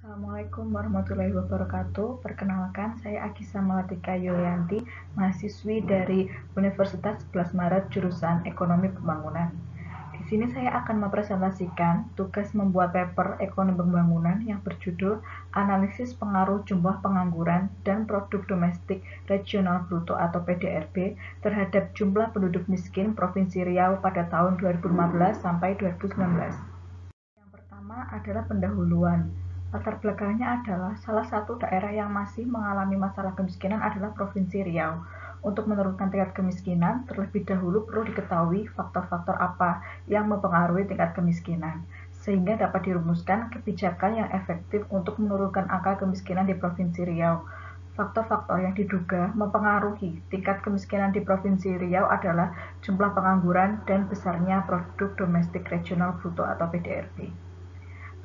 Assalamualaikum warahmatullahi wabarakatuh. Perkenalkan, saya Agisa Malatika Yulianti, mahasiswi dari Universitas 11 Maret jurusan Ekonomi Pembangunan. Di sini saya akan mempresentasikan tugas membuat paper Ekonomi Pembangunan yang berjudul Analisis Pengaruh Jumlah Pengangguran dan Produk Domestik Regional Bruto atau PDRB terhadap jumlah penduduk miskin Provinsi Riau pada tahun 2015 sampai 2019. Yang pertama adalah pendahuluan. Latar belakangnya adalah salah satu daerah yang masih mengalami masalah kemiskinan adalah Provinsi Riau. Untuk menurunkan tingkat kemiskinan, terlebih dahulu perlu diketahui faktor-faktor apa yang mempengaruhi tingkat kemiskinan, sehingga dapat dirumuskan kebijakan yang efektif untuk menurunkan angka kemiskinan di Provinsi Riau. Faktor-faktor yang diduga mempengaruhi tingkat kemiskinan di Provinsi Riau adalah jumlah pengangguran dan besarnya produk domestik regional bruto atau PDRB.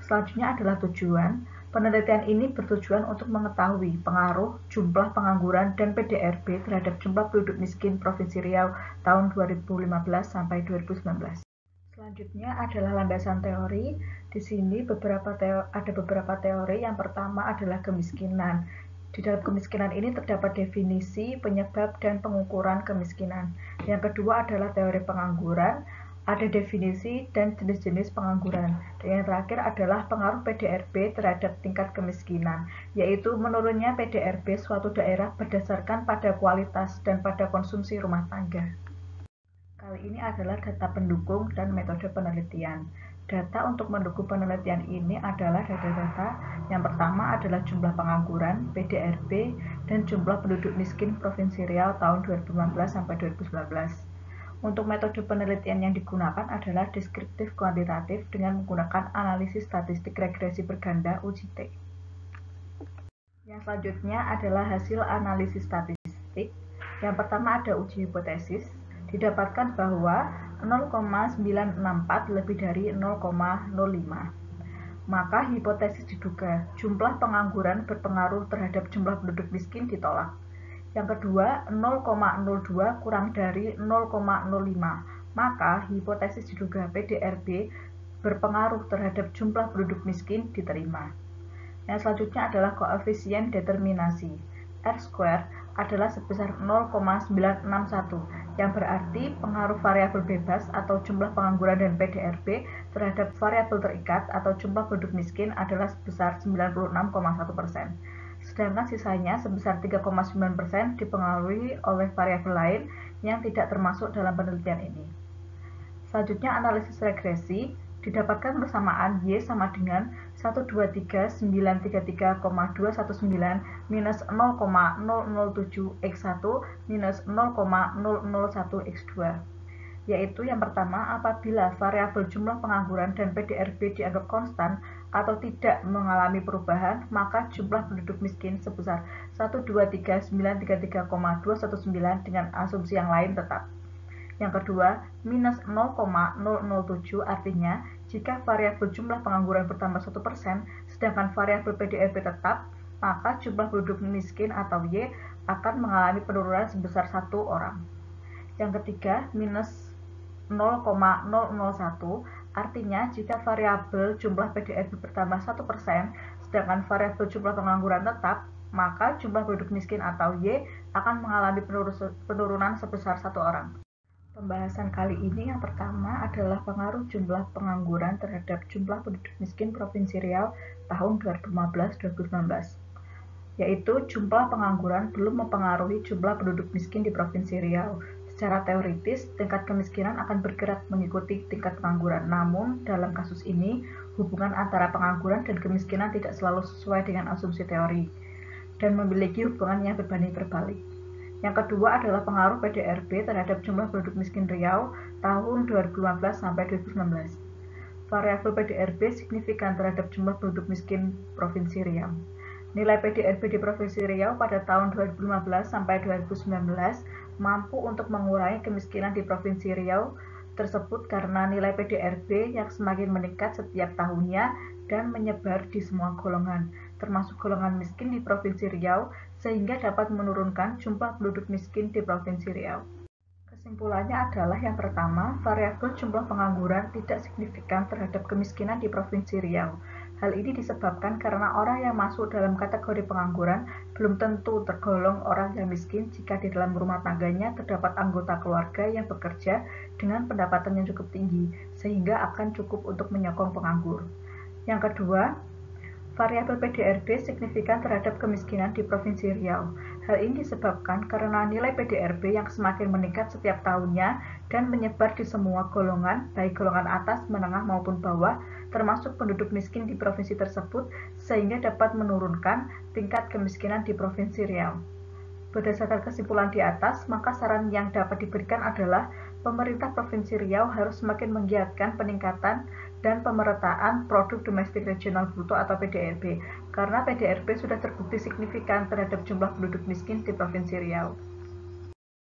Selanjutnya adalah tujuan. Penelitian ini bertujuan untuk mengetahui pengaruh jumlah pengangguran dan PDRB terhadap jumlah penduduk miskin Provinsi Riau tahun 2015 sampai 2019. Selanjutnya adalah landasan teori. Di sini ada beberapa teori. Yang pertama adalah kemiskinan. Di dalam kemiskinan ini terdapat definisi, penyebab, dan pengukuran kemiskinan. Yang kedua adalah teori pengangguran. Ada definisi dan jenis-jenis pengangguran. Dan yang terakhir adalah pengaruh PDRB terhadap tingkat kemiskinan, yaitu menurunnya PDRB suatu daerah berdasarkan pada kualitas dan pada konsumsi rumah tangga. Kali ini adalah data pendukung dan metode penelitian. Data untuk mendukung penelitian ini adalah data-data yang pertama adalah jumlah pengangguran, PDRB, dan jumlah penduduk miskin Provinsi Riau tahun 2015 sampai 2019. Untuk metode penelitian yang digunakan adalah deskriptif kuantitatif dengan menggunakan analisis statistik regresi berganda (UJT). Yang selanjutnya adalah hasil analisis statistik. Yang pertama ada uji hipotesis. Didapatkan bahwa 0,964 lebih dari 0,05. Maka hipotesis diduga jumlah pengangguran berpengaruh terhadap jumlah penduduk miskin ditolak. Yang kedua, 0,02 kurang dari 0,05. Maka hipotesis diduga PDRB berpengaruh terhadap jumlah penduduk miskin diterima. Yang selanjutnya adalah koefisien determinasi. R-square adalah sebesar 0,961, yang berarti pengaruh variabel bebas atau jumlah pengangguran dan PDRB terhadap variabel terikat atau jumlah penduduk miskin adalah sebesar 96,1%. Sedangkan sisanya sebesar 3,9% dipengaruhi oleh variabel lain yang tidak termasuk dalam penelitian ini. Selanjutnya analisis regresi. Didapatkan persamaan Y sama dengan 123.933,219 minus 0,007x1 minus 0,001x2. Yaitu yang pertama, apabila variabel jumlah pengangguran dan PDRB dianggap konstan atau tidak mengalami perubahan, maka jumlah penduduk miskin sebesar 123.933,219 dengan asumsi yang lain tetap. Yang kedua, minus 0,007 artinya jika variabel jumlah pengangguran bertambah 1%, sedangkan variabel PDRB tetap, maka jumlah penduduk miskin atau Y akan mengalami penurunan sebesar 1 orang. Yang ketiga, minus 0,001 artinya jika variabel jumlah PDRB bertambah 1%, sedangkan variabel jumlah pengangguran tetap, maka jumlah penduduk miskin atau Y akan mengalami penurunan sebesar 1 orang. Pembahasan kali ini yang pertama adalah pengaruh jumlah pengangguran terhadap jumlah penduduk miskin Provinsi Riau tahun 2015-2019. Yaitu jumlah pengangguran belum mempengaruhi jumlah penduduk miskin di Provinsi Riau. Secara teoritis, tingkat kemiskinan akan bergerak mengikuti tingkat pengangguran. Namun, dalam kasus ini, hubungan antara pengangguran dan kemiskinan tidak selalu sesuai dengan asumsi teori dan memiliki hubungan yang berbanding terbalik. Yang kedua adalah pengaruh PDRB terhadap jumlah penduduk miskin Riau tahun 2015 sampai 2019. Variabel PDRB signifikan terhadap jumlah penduduk miskin Provinsi Riau. Nilai PDRB di Provinsi Riau pada tahun 2015 sampai 2019 mampu untuk mengurangi kemiskinan di Provinsi Riau tersebut karena nilai PDRB yang semakin meningkat setiap tahunnya dan menyebar di semua golongan, termasuk golongan miskin di Provinsi Riau, sehingga dapat menurunkan jumlah penduduk miskin di Provinsi Riau. Kesimpulannya adalah yang pertama, variabel jumlah pengangguran tidak signifikan terhadap kemiskinan di Provinsi Riau. Hal ini disebabkan karena orang yang masuk dalam kategori pengangguran belum tentu tergolong orang yang miskin jika di dalam rumah tangganya terdapat anggota keluarga yang bekerja dengan pendapatan yang cukup tinggi, sehingga akan cukup untuk menyokong penganggur. Yang kedua, variabel PDRB signifikan terhadap kemiskinan di Provinsi Riau. Hal ini disebabkan karena nilai PDRB yang semakin meningkat setiap tahunnya dan menyebar di semua golongan, baik golongan atas, menengah maupun bawah, termasuk penduduk miskin di provinsi tersebut, sehingga dapat menurunkan tingkat kemiskinan di Provinsi Riau. Berdasarkan kesimpulan di atas, maka saran yang dapat diberikan adalah pemerintah Provinsi Riau harus semakin menggiatkan peningkatan dan pemerataan produk domestik regional bruto atau PDRB, karena PDRB sudah terbukti signifikan terhadap jumlah penduduk miskin di Provinsi Riau.